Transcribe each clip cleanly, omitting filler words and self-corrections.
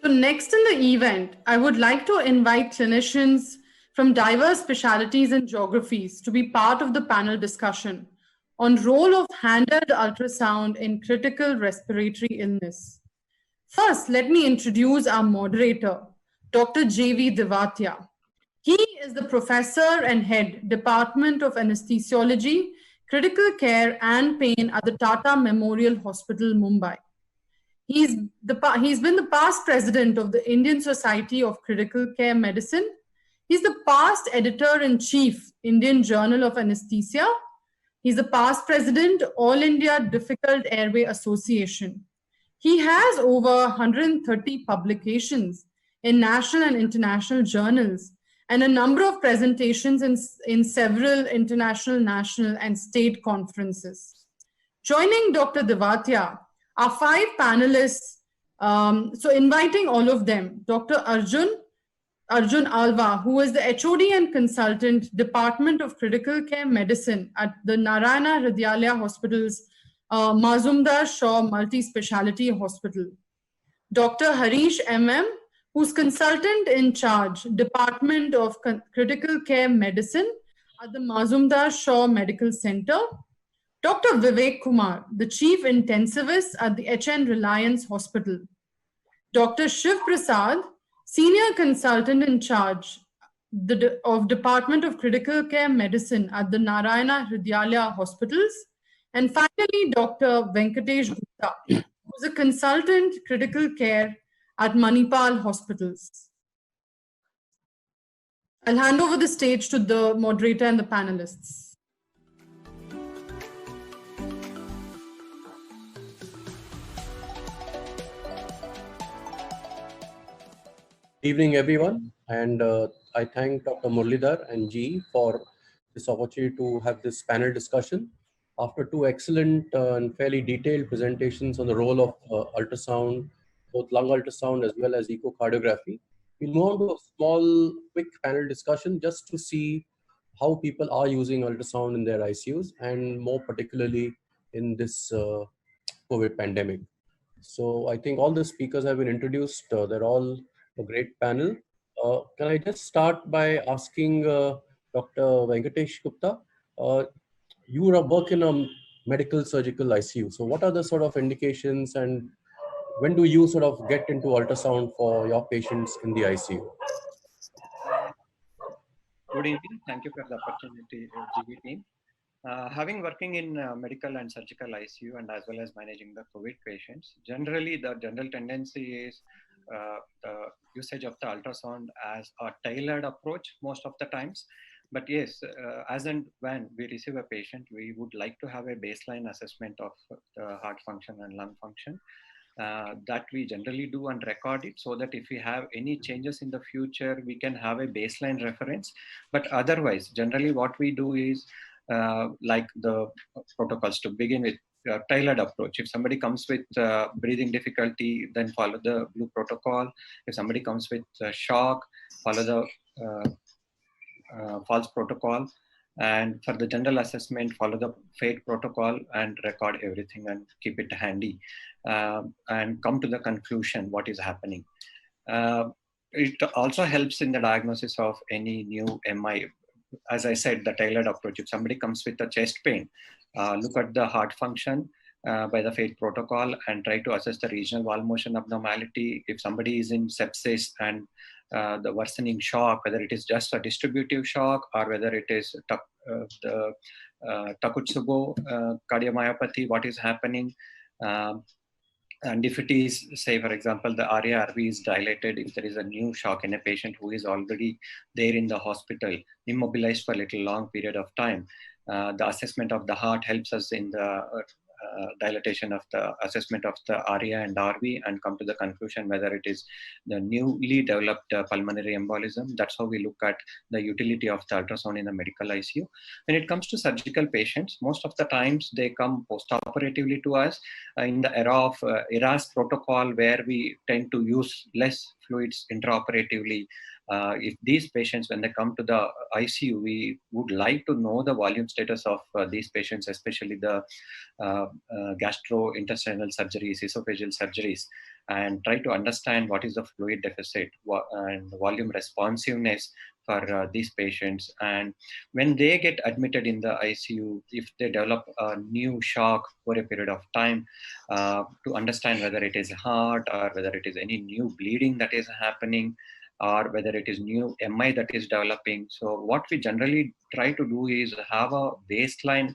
So next in the event, I would like to invite clinicians from diverse specialties and geographies to be part of the panel discussion on role of handheld ultrasound in critical respiratory illness. First, let me introduce our moderator, Dr. J.V. Devatya. He is the professor and head, Department of Anesthesiology, Critical Care and Pain at the Tata Memorial Hospital, Mumbai. He's been the past president of the Indian Society of Critical Care Medicine. He's the past editor-in-chief, Indian Journal of Anesthesia. He's the past president, All India Difficult Airway Association. He has over 130 publications in national and international journals and a number of presentations in several international, national, and state conferences. Joining Dr. Devatya are 5 panelists, so inviting all of them, Dr. Arjun Alva, who is the HOD and consultant, Department of Critical Care Medicine at the Narayana Hridayalaya Hospital's Mazumdar Shaw Multi-Speciality Hospital. Dr. Harish MM, who's consultant in charge, Department of Critical Care Medicine at the Mazumdar Shaw Medical Center. Dr. Vivek Kumar, the Chief Intensivist at the HN Reliance Hospital. Dr. Shiv Prasad, Senior Consultant in charge of Department of Critical Care Medicine at the Narayana Hridayalaya Hospitals. And finally, Dr. Venkatesh Gupta, who's a consultant critical care at Manipal Hospitals. I'll hand over the stage to the moderator and the panelists. Evening, everyone, and I thank Dr. Muralidhar and G for this opportunity to have this panel discussion. After 2 excellent and fairly detailed presentations on the role of ultrasound, both lung ultrasound as well as echocardiography, we'll move on to a small, quick panel discussion just to see how people are using ultrasound in their ICUs and more particularly in this COVID pandemic. So I think all the speakers have been introduced. They're all a great panel. Can I just start by asking Dr. Venkatesh Gupta, you work in a medical surgical ICU. So what are the sort of indications and when do you sort of get into ultrasound for your patients in the ICU? Good evening. Thank you for the opportunity, GB team. Having working in medical and surgical ICU and as well as managing the COVID patients, generally the general tendency is the usage of the ultrasound as a tailored approach most of the times. But yes, as and when we receive a patient, we would like to have a baseline assessment of the heart function and lung function. That we generally do and record it so that if we have any changes in the future, we can have a baseline reference. But otherwise, generally what we do is like the protocols to begin with, tailored approach. If somebody comes with breathing difficulty, then follow the blue protocol. If somebody comes with shock, follow the false protocol. And for the general assessment, follow the FATE protocol and record everything and keep it handy and come to the conclusion what is happening. It also helps in the diagnosis of any new MI. As I said, the tailored approach. If somebody comes with a chest pain, look at the heart function by the FATE protocol and try to assess the regional wall motion abnormality. If somebody is in sepsis and the worsening shock, whether it is just a distributive shock or whether it is the Takotsubo cardiomyopathy, what is happening. And if it is, say, for example, the RA-RV is dilated, if there is a new shock in a patient who is already there in the hospital, immobilized for a little long period of time, the assessment of the heart helps us in the dilatation of the assessment of the ARIA and RV and come to the conclusion whether it is the newly developed pulmonary embolism. That's how we look at the utility of the ultrasound in the medical ICU. When it comes to surgical patients, most of the times they come post-operatively to us in the era of ERAS protocol, where we tend to use less fluids intraoperatively If these patients, when they come to the ICU, we would like to know the volume status of these patients, especially the gastrointestinal surgeries, esophageal surgeries, and try to understand what is the fluid deficit and volume responsiveness for these patients. And when they get admitted in the ICU, if they develop a new shock for a period of time, to understand whether it is heart or whether it is any new bleeding that is happening, or whether it is new MI that is developing. So what we generally try to do is have a baseline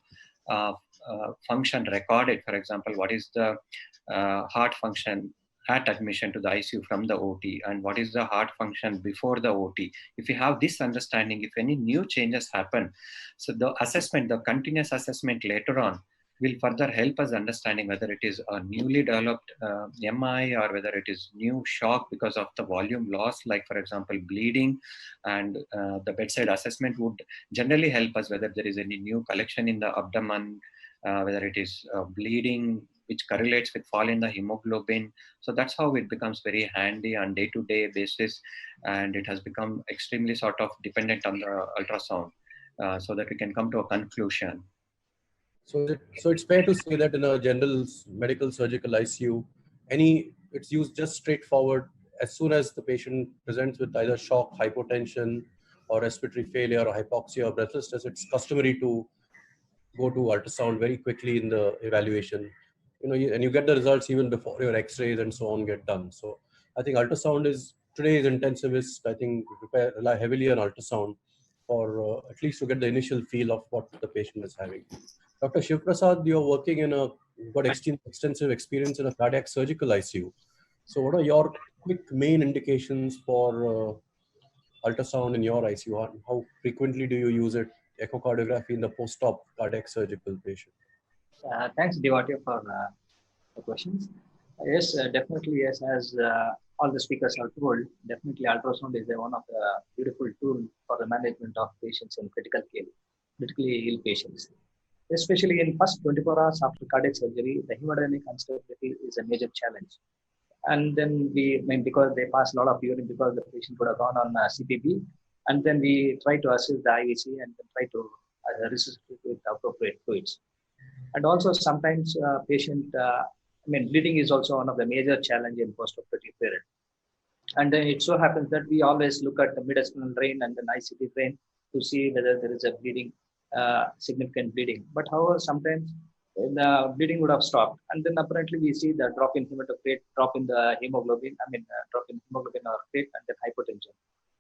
function recorded. For example, what is the heart function at admission to the ICU from the OT, and what is the heart function before the OT. If you have this understanding, if any new changes happen, so the assessment, the continuous assessment later on, will further help us understanding whether it is a newly developed MI or whether it is new shock because of the volume loss, like for example bleeding. And the bedside assessment would generally help us whether there is any new collection in the abdomen, whether it is bleeding which correlates with fall in the hemoglobin. So that's how it becomes very handy on day-to-day basis, and it has become extremely sort of dependent on the ultrasound, so that we can come to a conclusion. So it's fair to say that in a general medical surgical ICU, it's used just straightforward. As soon as the patient presents with either shock, hypotension, or respiratory failure, or hypoxia, or breathlessness, it's customary to go to ultrasound very quickly in the evaluation. And you get the results even before your X-rays and so on get done. So I think ultrasound is today's intensivists, I think, rely heavily on ultrasound for at least to get the initial feel of what the patient is having. Dr. Shiv Prasad, you're working you've got extensive experience in a cardiac surgical ICU. So what are your quick main indications for ultrasound in your ICU? How frequently do you use it, echocardiography in the post-op cardiac surgical patient? Thanks, Devati, for the questions. Yes, definitely, yes, as all the speakers are told, definitely ultrasound is one of the beautiful tool for the management of patients in critical care, critically ill patients. Especially in first 24 hours after cardiac surgery, the hemodynamic instability is a major challenge. And then because they pass a lot of urine because the patient would have gone on CPB, and then we try to assess the IVC and then try to resuscitate with appropriate fluids. And also sometimes bleeding is also one of the major challenge in post-operative period. And then it so happens that we always look at the mediastinal drain and the ICT drain to see whether there is a bleeding, significant bleeding. But however, sometimes the bleeding would have stopped, and then apparently we see the drop in hematocrit, drop in the hemoglobin, drop in hemoglobin or rate, and then hypotension.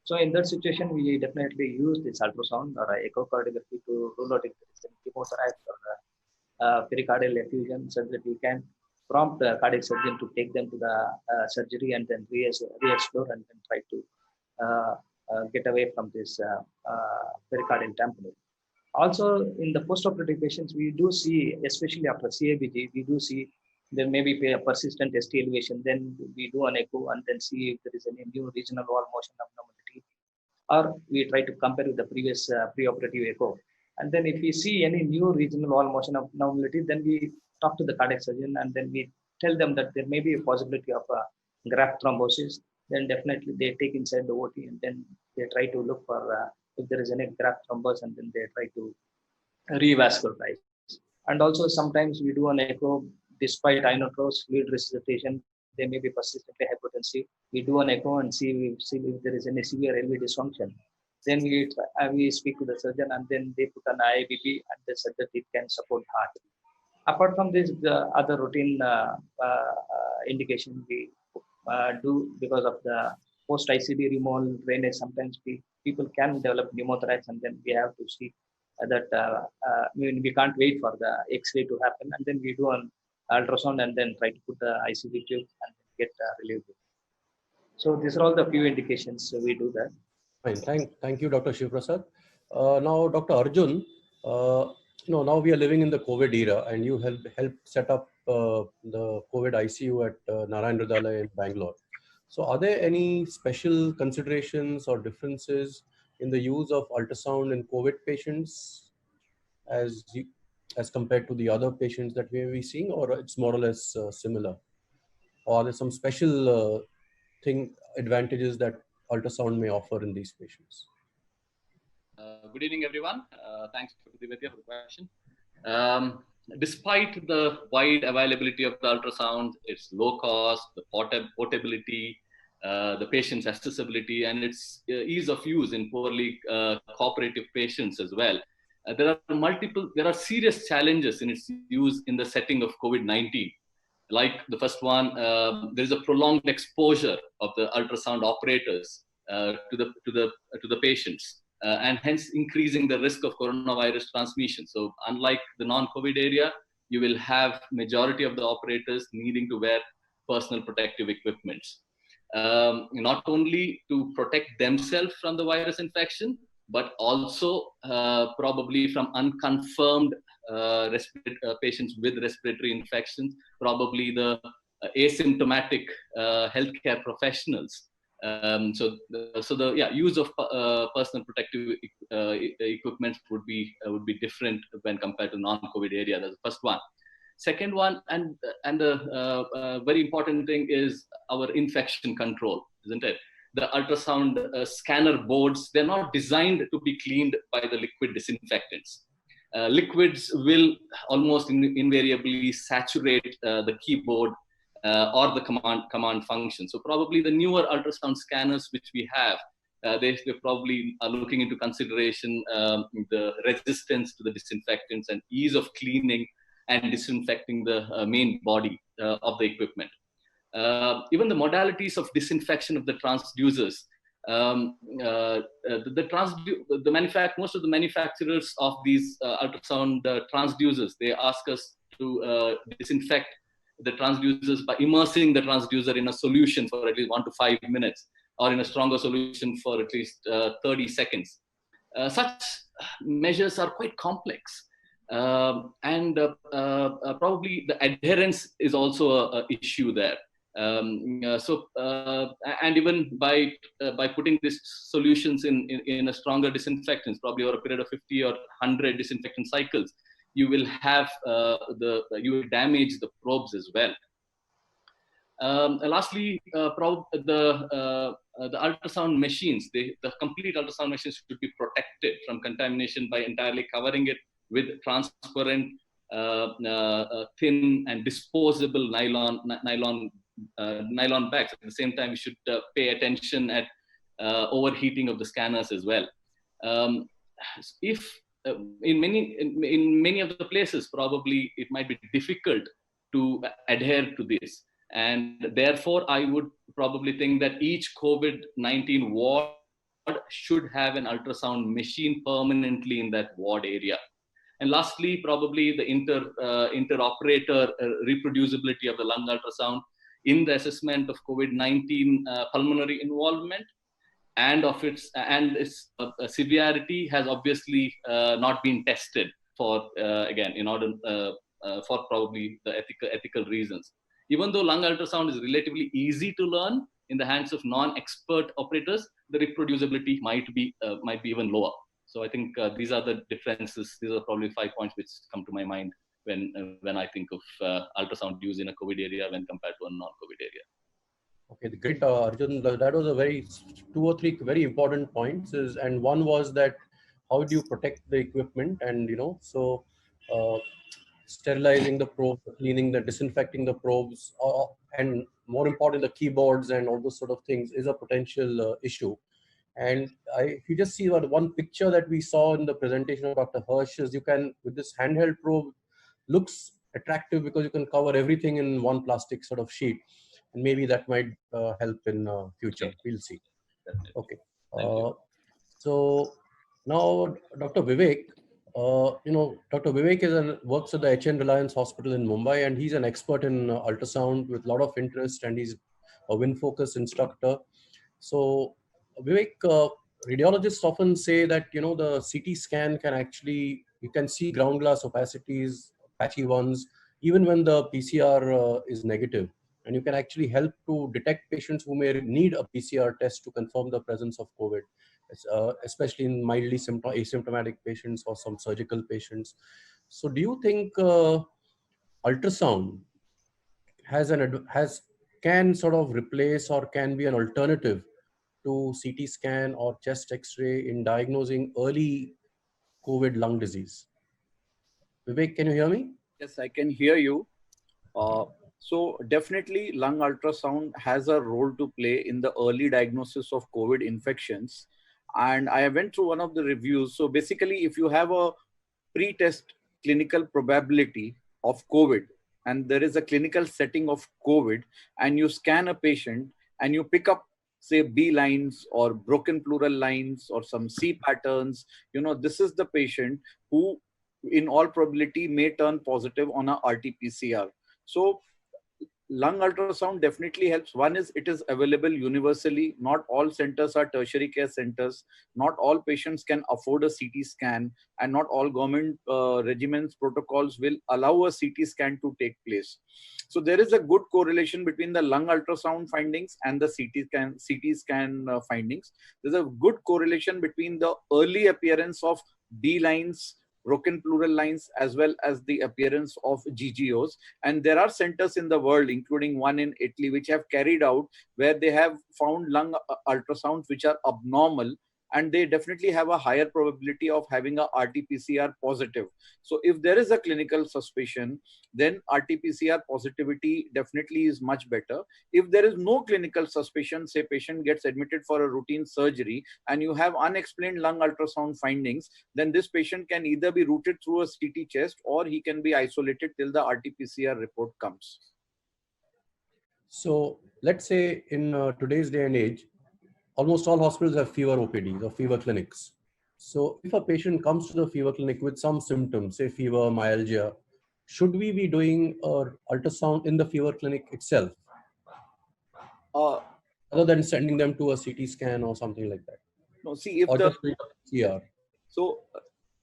So in that situation, we definitely use this ultrasound or echocardiography to rule out if there is any chemothorax or pericardial effusion, so that we can prompt the cardiac surgeon to take them to the surgery and then re-explore and then try to get away from this pericardial tamponade. Also, in the post-operative patients, we do see, especially after CABG, we do see there may be a persistent ST elevation. Then we do an echo and then see if there is any new regional wall motion abnormality, or we try to compare with the previous pre-operative echo. And then if we see any new regional wall motion abnormality, then we talk to the cardiac surgeon and then we tell them that there may be a possibility of a graft thrombosis. Then definitely they take inside the OT and then they try to look for if there is any graft thrombus, and then they try to revascularize. And also sometimes we do an echo despite inotrose fluid resuscitation, they may be persistently hypotensive. We do an echo and see if there is any severe LV dysfunction. Then we speak to the surgeon and then they put an IABP and they said that it can support heart. Apart from this, the other routine indication we do because of the post-ICD removal drainage, sometimes people can develop pneumothorax, and then we have to see that we can't wait for the X-ray to happen, and then we do an ultrasound and then try to put the ICD tube and get relieved. So these are all the few indications we do that. Fine. Thank you, Dr. Shiv Prasad. Now, Dr. Arjun, now we are living in the COVID era, and you helped set up the COVID ICU at Narayan Hrudayalaya in Bangalore. So are there any special considerations or differences in the use of ultrasound in COVID patients as compared to the other patients that we may be seeing, or it's more or less similar? Or are there some special advantages that ultrasound may offer in these patients? Good evening, everyone. Thanks for the question. Despite the wide availability of the ultrasound, its low cost, the portability, the patient's accessibility, and its ease of use in poorly cooperative patients as well, there are serious challenges in its use in the setting of COVID-19. Like the first one, there is a prolonged exposure of the ultrasound operators to the patients. And hence increasing the risk of coronavirus transmission. So unlike the non-COVID area, you will have majority of the operators needing to wear personal protective equipments. Not only to protect themselves from the virus infection, but also probably from unconfirmed patients with respiratory infections, probably the asymptomatic healthcare professionals. So the use of personal protective equipment would be different when compared to non-COVID area. That's the first one. Second one, and the very important thing is our infection control, isn't it? The ultrasound scanner boards, they're not designed to be cleaned by the liquid disinfectants. Liquids will almost invariably saturate the keyboard or the command function. So probably the newer ultrasound scanners which we have, they probably are looking into consideration the resistance to the disinfectants and ease of cleaning and disinfecting the main body of the equipment. Even the modalities of disinfection of the transducers, most of the manufacturers of these ultrasound transducers, they ask us to disinfect the transducers by immersing the transducer in a solution for at least 1 to 5 minutes, or in a stronger solution for at least 30 seconds. Such measures are quite complex. And probably the adherence is also an issue there. And even by putting these solutions in a stronger disinfectants, probably over a period of 50 or 100 disinfectant cycles, you will have you will damage the probes as well. Lastly, the ultrasound machines, the complete ultrasound machines should be protected from contamination by entirely covering it with transparent, thin and disposable nylon bags. At the same time, we should pay attention at overheating of the scanners as well. In many of the places, probably it might be difficult to adhere to this. And therefore, I would probably think that each COVID-19 ward should have an ultrasound machine permanently in that ward area. And lastly, probably the inter-operator reproducibility of the lung ultrasound in the assessment of COVID-19 pulmonary involvement and its severity has obviously not been tested for, again, in order for probably the ethical reasons. Even though lung ultrasound is relatively easy to learn in the hands of non-expert operators, the reproducibility might be even lower. So I think these are the differences. These are probably 5 points which come to my mind when I think of ultrasound use in a COVID area when compared to a non-COVID area. Okay, great, Arjun. That was a 2 or 3 very important points. And one was that how do you protect the equipment, and so sterilizing the probe, cleaning, disinfecting the probes, and more important, the keyboards and all those sort of things is a potential issue. And if you just see one picture that we saw in the presentation of Dr. Hirsch, is you can, with this handheld probe, looks attractive because you can cover everything in one plastic sort of sheet. And maybe that might help in future. We'll see. Okay. So now, Dr. Vivek, Dr. Vivek works at the HN Reliance Hospital in Mumbai, and he's an expert in ultrasound with a lot of interest, and he's a WinFocus instructor. So Vivek, radiologists often say that, the CT scan can actually, you can see ground glass opacities, patchy ones, even when the PCR is negative. And you can actually help to detect patients who may need a PCR test to confirm the presence of COVID, especially in mildly asymptomatic patients or some surgical patients. So do you think ultrasound can sort of replace or can be an alternative to CT scan or chest X-ray in diagnosing early COVID lung disease? Vivek, can you hear me? Yes, I can hear you. So definitely lung ultrasound has a role to play in the early diagnosis of COVID infections. And I went through one of the reviews. So basically, if you have a pre-test clinical probability of COVID, and there is a clinical setting of COVID, and you scan a patient and you pick up, say, B lines or broken pleural lines or some C patterns, this is the patient who in all probability may turn positive on a RT-PCR. So lung ultrasound definitely helps. One is it is available universally. Not all centers are tertiary care centers. Not all patients can afford a CT scan, and not all government regimens protocols will allow a CT scan to take place. So there is a good correlation between the lung ultrasound findings and the CT scan findings. There's a good correlation between the early appearance of D lines, broken pleural lines, as well as the appearance of GGOs. And there are centers in the world, including one in Italy, which have carried out where they have found lung ultrasounds which are abnormal, and they definitely have a higher probability of having a RT-PCR positive. So if there is a clinical suspicion, then RT-PCR positivity definitely is much better. If there is no clinical suspicion, say patient gets admitted for a routine surgery and you have unexplained lung ultrasound findings, then this patient can either be routed through a CT chest or he can be isolated till the RT-PCR report comes. So let's say in today's day and age, almost all hospitals have fever OPDs or fever clinics. So if a patient comes to the fever clinic with some symptoms, say fever, myalgia, should we be doing an ultrasound in the fever clinic itself? Other than sending them to a CT scan or something like that? No, see, if or the just PCR. So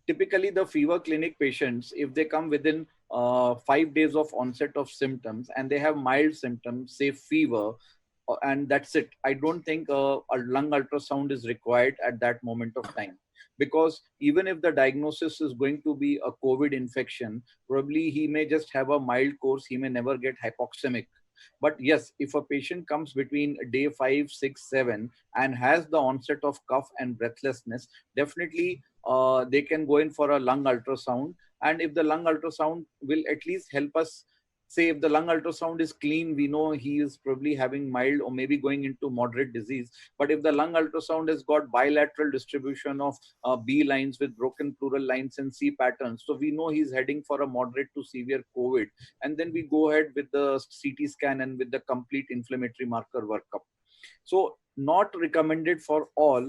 typically the fever clinic patients, if they come within 5 days of onset of symptoms and they have mild symptoms, say fever, and that's it, I don't think a lung ultrasound is required at that moment of time. Because even if the diagnosis is going to be a COVID infection, probably he may just have a mild course, he may never get hypoxemic. But yes, if a patient comes between day 5, 6, 7 and has the onset of cough and breathlessness, definitely they can go in for a lung ultrasound. And if the lung ultrasound will at least help us, say if the lung ultrasound is clean, we know he is probably having mild or maybe going into moderate disease. But if the lung ultrasound has got bilateral distribution of B lines with broken pleural lines and C patterns, so we know he's heading for a moderate to severe COVID. And then we go ahead with the CT scan and with the complete inflammatory marker workup. So not recommended for all,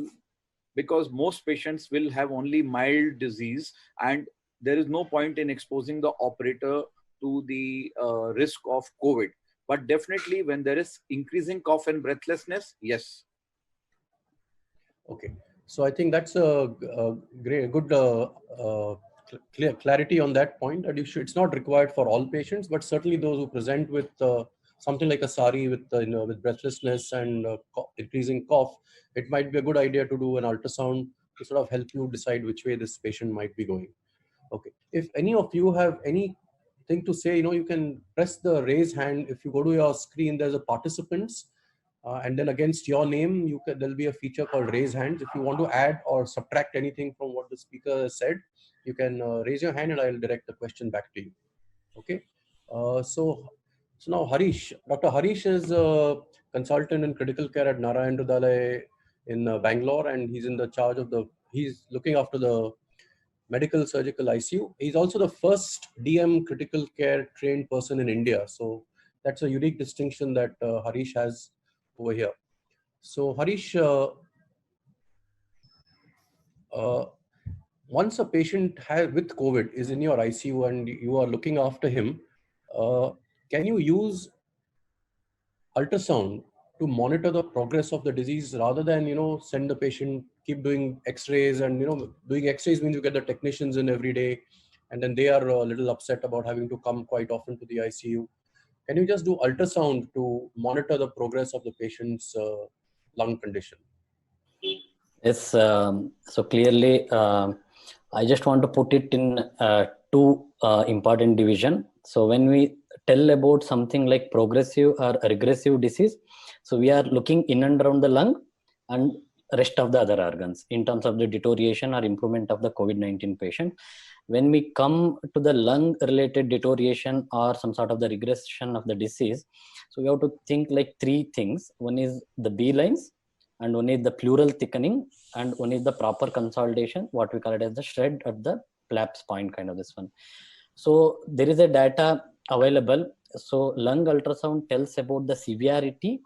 because most patients will have only mild disease and there is no point in exposing the operator to the risk of COVID. But definitely when there is increasing cough and breathlessness, yes. Okay, so I think that's a good clarity on that point. That it's not required for all patients, but certainly those who present with something like a SARI with with breathlessness and increasing cough, it might be a good idea to do an ultrasound to sort of help you decide which way this patient might be going. Okay, if any of you have anything to say, you can press the raise hand. If you go to your screen, there's a participants, and then against your name, there'll be a feature called raise hands. If you want to add or subtract anything from what the speaker said, you can raise your hand and I'll direct the question back to you. Okay, so now Harish, Dr. Harish is a consultant in critical care at Narayan Hrudayalaya in Bangalore, and he's in the charge of he's looking after the medical surgical ICU. He's also the first DM critical care trained person in India. So that's a unique distinction that Harish has over here. So Harish, once a patient with COVID is in your ICU and you are looking after him, can you use ultrasound to monitor the progress of the disease rather than, send the patient, keep doing x-rays? And, doing x-rays means you get the technicians in every day and then they are a little upset about having to come quite often to the ICU. Can you just do ultrasound to monitor the progress of the patient's lung condition? Yes, so clearly, I just want to put it in two important division. So when we tell about something like progressive or regressive disease, so we are looking in and around the lung, and rest of the other organs in terms of the deterioration or improvement of the COVID-19 patient. When we come to the lung related deterioration or some sort of the regression of the disease, so we have to think like three things. One is the B lines, and one is the pleural thickening, and one is the proper consolidation, what we call it as the shred at the flaps point, kind of this one. So there is a data available. So lung ultrasound tells about the severity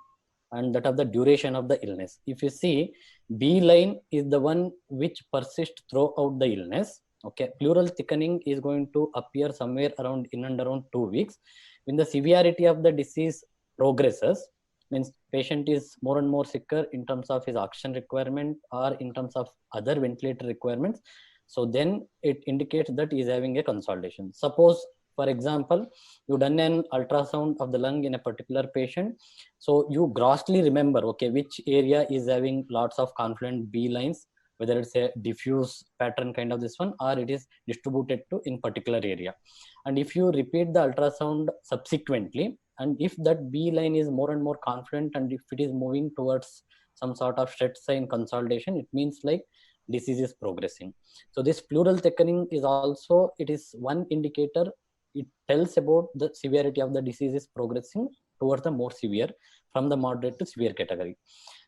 and that of the duration of the illness. If you see, B line is the one which persists throughout the illness. Okay, pleural thickening is going to appear somewhere around in and around 2 weeks. When the severity of the disease progresses, means patient is more and more sicker in terms of his oxygen requirement or in terms of other ventilator requirements. So then it indicates that he is having a consolidation. Suppose, for example, you done an ultrasound of the lung in a particular patient. So you grossly remember, okay, which area is having lots of confluent B lines, whether it's a diffuse pattern kind of this one, or it is distributed to in particular area. And if you repeat the ultrasound subsequently, and if that B line is more and more confluent, and if it is moving towards some sort of shred sign consolidation, it means like disease is progressing. So this pleural thickening is also, it is one indicator. It tells about the severity of the disease is progressing towards the more severe, from the moderate to severe category.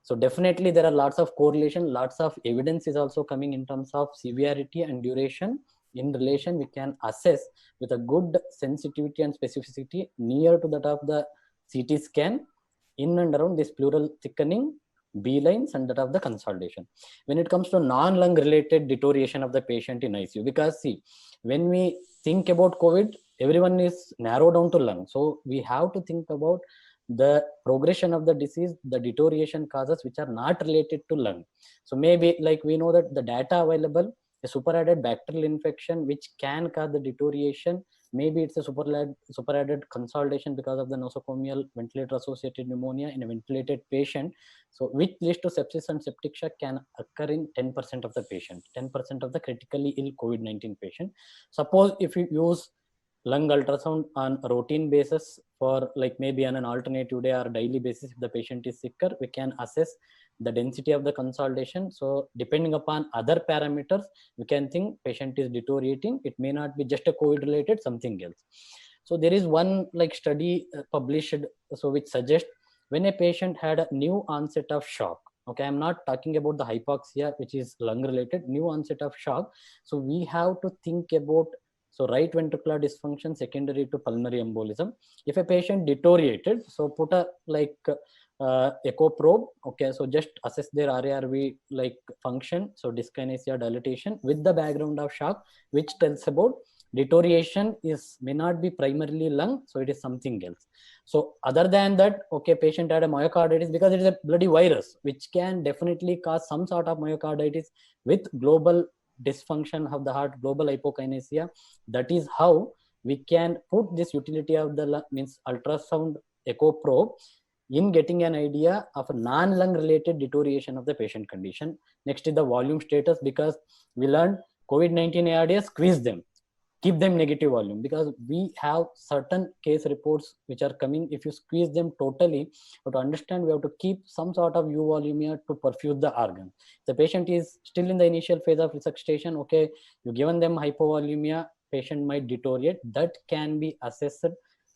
So definitely there are lots of correlation, lots of evidence is also coming in terms of severity and duration. In relation, we can assess with a good sensitivity and specificity near to that of the CT scan in and around this pleural thickening, B lines, and that of the consolidation. When it comes to non-lung related deterioration of the patient in ICU, because see, when we think about COVID, everyone is narrowed down to lung. So we have to think about the progression of the disease, the deterioration causes which are not related to lung. So maybe like we know that the data available, a superadded bacterial infection which can cause the deterioration, maybe it's a superadded consolidation because of the nosocomial ventilator associated pneumonia in a ventilated patient. So which leads to sepsis and septic shock can occur in 10% of the patient, 10% of the critically ill COVID-19 patient. Suppose if you use lung ultrasound on a routine basis for like maybe on an alternative day or daily basis, if the patient is sicker, we can assess the density of the consolidation. So depending upon other parameters, we can think patient is deteriorating. It may not be just a COVID related, something else. So there is one like study published, so which suggests when a patient had a new onset of shock, okay, I'm not talking about the hypoxia, which is lung related, new onset of shock. So we have to think about, so right ventricular dysfunction secondary to pulmonary embolism. If a patient deteriorated, so put a like echo probe, okay, so just assess their RARV like function, so dyskinesia, dilatation with the background of shock, which tells about deterioration is may not be primarily lung, so it is something else. So other than that, okay, patient had a myocarditis because it is a bloody virus which can definitely cause some sort of myocarditis with global dysfunction of the heart, global hypokinesia. That is how we can put this utility of the means ultrasound echo probe in getting an idea of a non-lung related deterioration of the patient condition. Next is the volume status, because we learned COVID-19 ARDS, squeeze them, keep them negative volume, because we have certain case reports which are coming. If you squeeze them totally, but to understand, we have to keep some sort of euvolumia to perfuse the organ. The patient is still in the initial phase of resuscitation, okay, you given them hypovolumia, patient might deteriorate. That can be assessed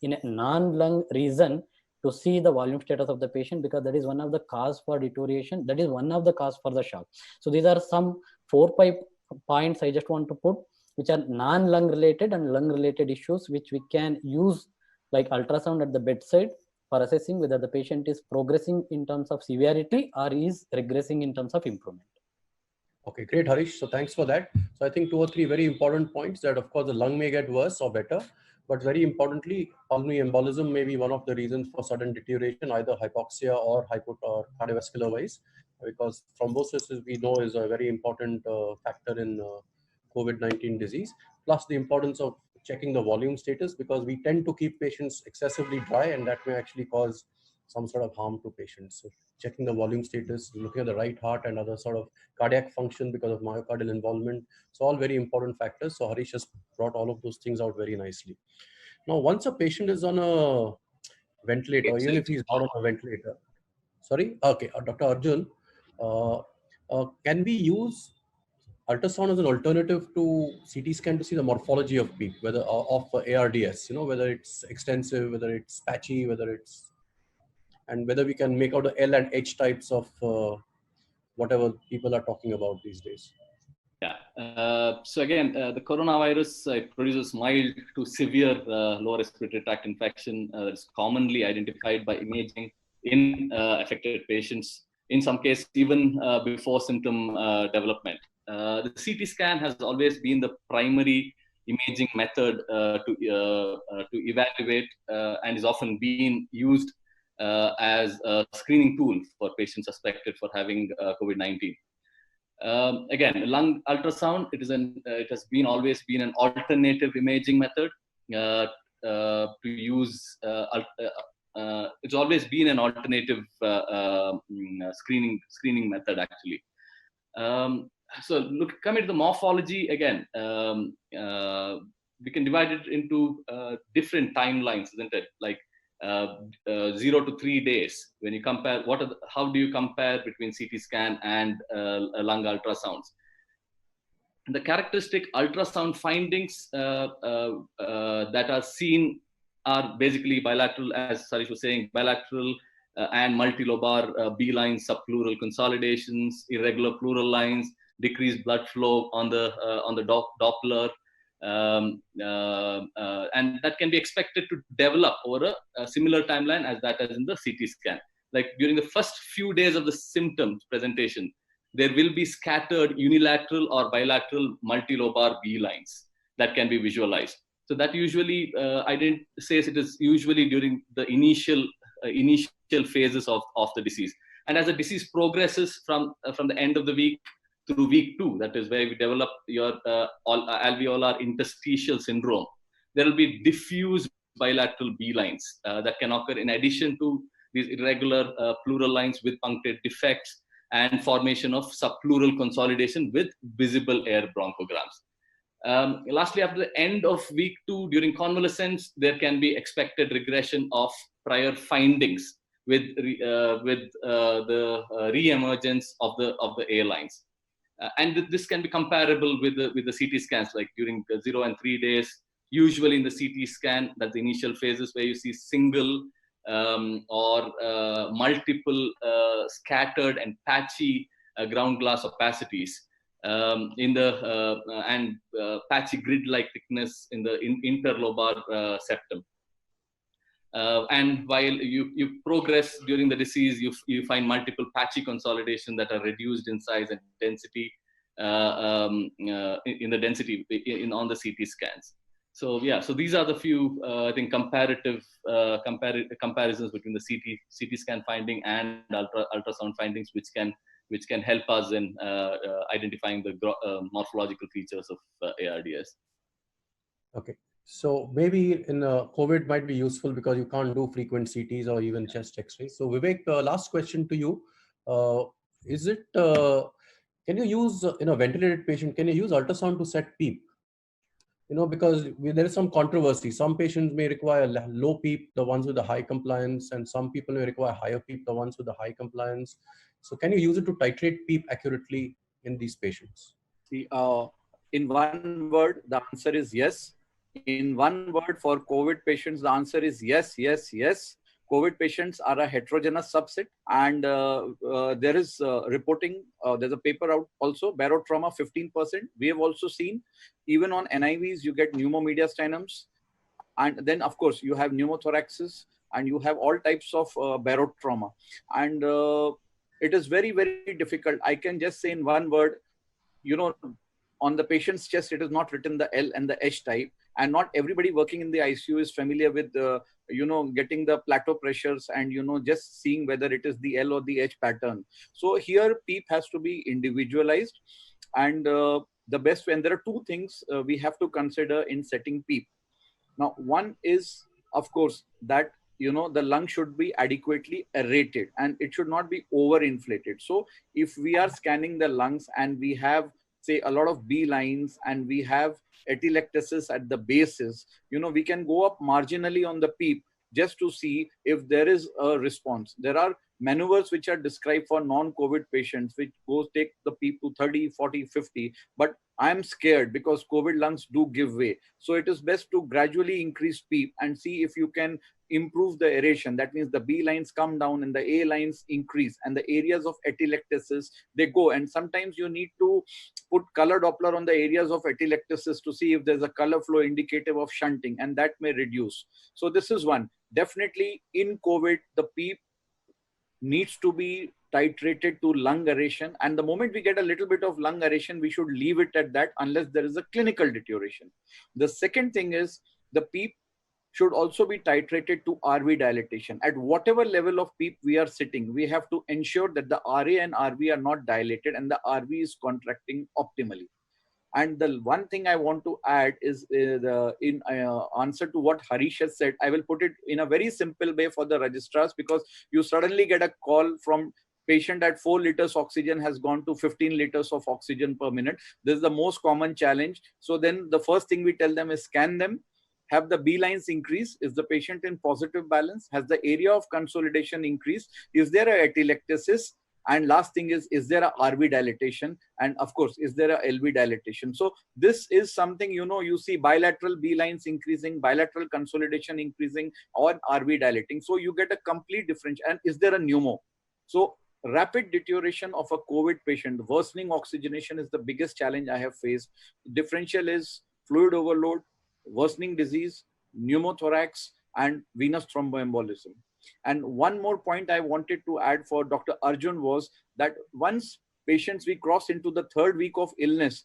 in a non-lung reason to see the volume status of the patient, because that is one of the cause for deterioration, that is one of the cause for the shock. So these are some 4-5 points I just want to put, which are non-lung related and lung related issues, which we can use like ultrasound at the bedside for assessing whether the patient is progressing in terms of severity or is regressing in terms of improvement. Okay, great, Harish. So thanks for that. So I think 2 or 3 very important points, that of course the lung may get worse or better, but very importantly, pulmonary embolism may be one of the reasons for sudden deterioration, either hypoxia or cardiovascular wise, because thrombosis, we know, is a very important factor in COVID-19 disease, plus the importance of checking the volume status, because we tend to keep patients excessively dry and that may actually cause some sort of harm to patients. So checking the volume status, looking at the right heart and other sort of cardiac function because of myocardial involvement. So all very important factors. So Harish has brought all of those things out very nicely. Now, once a patient is on a ventilator, even if he's not on a ventilator, sorry, okay, Dr. Arjun, Can we use ultrasound as an alternative to CT scan to see the morphology of PEEP, whether of ARDS, whether it's extensive, whether it's patchy, and whether we can make out the L and H types of whatever people are talking about these days. Yeah. So again, the coronavirus produces mild to severe lower respiratory tract infection that is commonly identified by imaging in affected patients. In some cases, even before symptom development. The CT scan has always been the primary imaging method to evaluate and is often being used as a screening tool for patients suspected for having COVID-19. Again, lung ultrasound, it has always been an alternative imaging method to use. It's always been an alternative screening method actually. So coming to the morphology again, we can divide it into different timelines, isn't it? Like 0 to 3 days. When you compare, how do you compare between CT scan and lung ultrasounds? The characteristic ultrasound findings that are seen are basically bilateral, as Sarish was saying, bilateral and multilobar B-lines, subpleural consolidations, irregular pleural lines, decreased blood flow on the Doppler, and that can be expected to develop over a similar timeline as that is in the CT scan. Like during the first few days of the symptoms presentation, there will be scattered unilateral or bilateral multilobar B lines that can be visualized. So that usually, I didn't say it is usually during the initial phases of the disease. And as the disease progresses from the end of the week through week 2, that is where we develop your alveolar interstitial syndrome, there will be diffuse bilateral B lines that can occur in addition to these irregular pleural lines with punctate defects and formation of subpleural consolidation with visible air bronchograms. Lastly, after the end of week 2, during convalescence, there can be expected regression of prior findings with the re-emergence of the A lines. And this can be comparable with the CT scans, like during 0 and 3 days. Usually in the CT scan, that's the initial phases where you see single or multiple scattered and patchy ground glass opacities in the and patchy grid-like thickness in the interlobar septum. And while you progress during the disease, you find multiple patchy consolidation that are reduced in size and density in the density on the CT scans. So yeah, so these are the few I think comparative comparisons between the CT scan finding and ultrasound findings, which can help us in identifying the morphological features of ARDS. Okay. So maybe in COVID might be useful because you can't do frequent CTs or even chest X-rays. So Vivek, last question to you: is it can you use in a ventilated patient? Can you use ultrasound to set PEEP? Because there is some controversy. Some patients may require low PEEP, the ones with the high compliance, and some people may require higher PEEP, the ones with the high compliance. So can you use it to titrate PEEP accurately in these patients? In one word, the answer is yes. In one word, for COVID patients, the answer is yes, yes, yes. COVID patients are a heterogeneous subset, and there is reporting, there's a paper out also, barotrauma 15%. We have also seen, even on NIVs, you get pneumomediastinums, and then of course you have pneumothoraxes, and you have all types of barotrauma. And it is very, very difficult. I can just say in one word, on the patient's chest, it is not written the L and the H type. And not everybody working in the ICU is familiar with, getting the plateau pressures and, just seeing whether it is the L or the H pattern. So here, PEEP has to be individualized. And the best way, and there are two things we have to consider in setting PEEP. Now, one is, of course, that, the lung should be adequately aerated and it should not be overinflated. So if we are scanning the lungs and we have, say, a lot of B lines and we have atelectasis at the bases, we can go up marginally on the PEEP just to see if there is a response. There are maneuvers which are described for non-COVID patients, which take the PEEP to 30, 40, 50. But I'm scared because COVID lungs do give way. So it is best to gradually increase PEEP and see if you can improve the aeration. That means the B lines come down and the A lines increase, and the areas of atelectasis, they go. And sometimes you need to put color Doppler on the areas of atelectasis to see if there's a color flow indicative of shunting, and that may reduce. So this is one. Definitely in COVID, the PEEP needs to be titrated to lung aeration, and the moment we get a little bit of lung aeration, we should leave it at that unless there is a clinical deterioration. The second thing is the PEEP should also be titrated to RV dilatation. At whatever level of PEEP we are sitting, we have to ensure that the RA and RV are not dilated and the RV is contracting optimally. And the one thing I want to add is in answer to what Harish has said, I will put it in a very simple way for the registrars, because you suddenly get a call from patient at 4 liters oxygen has gone to 15 liters of oxygen per minute. This is the most common challenge. So then the first thing we tell them is scan them. Have the B lines increase? Is the patient in positive balance? Has the area of consolidation increased? Is there a atelectasis? And last thing is there a RV dilatation? And of course, is there a LV dilatation? So this is something, you see bilateral B lines increasing, bilateral consolidation increasing, or RV dilating. So you get a complete difference. And is there a pneumo? So rapid deterioration of a COVID patient, worsening oxygenation is the biggest challenge I have faced. Differential is fluid overload, worsening disease, pneumothorax, and venous thromboembolism. And one more point I wanted to add for Dr. Arjun was that once patients we cross into the 3rd week of illness,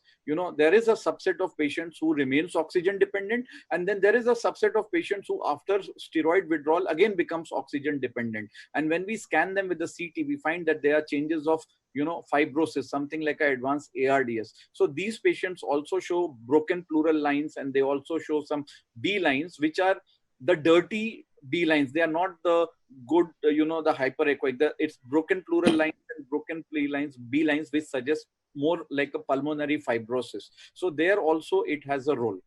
there is a subset of patients who remains oxygen dependent, and then there is a subset of patients who after steroid withdrawal again becomes oxygen dependent. And when we scan them with the CT, we find that there are changes of fibrosis, something like an advanced ARDS. So these patients also show broken pleural lines, and they also show some B lines, which are the dirty B lines. They are not the good, the hyperechoic. It's broken pleural lines and broken B lines, which suggest more like a pulmonary fibrosis. So there also it has a role.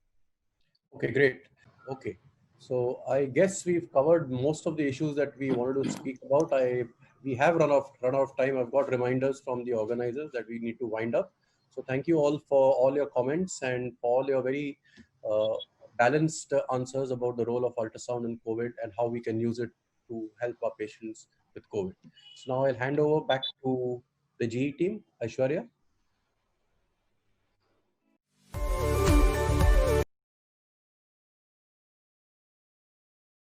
Okay, great. Okay. So I guess we've covered most of the issues that we wanted to speak about. We have run out of time. I've got reminders from the organizers that we need to wind up. So thank you all for all your comments and for all your very balanced answers about the role of ultrasound in COVID and how we can use it to help our patients with COVID. So now I'll hand over back to the GE team. Aishwarya.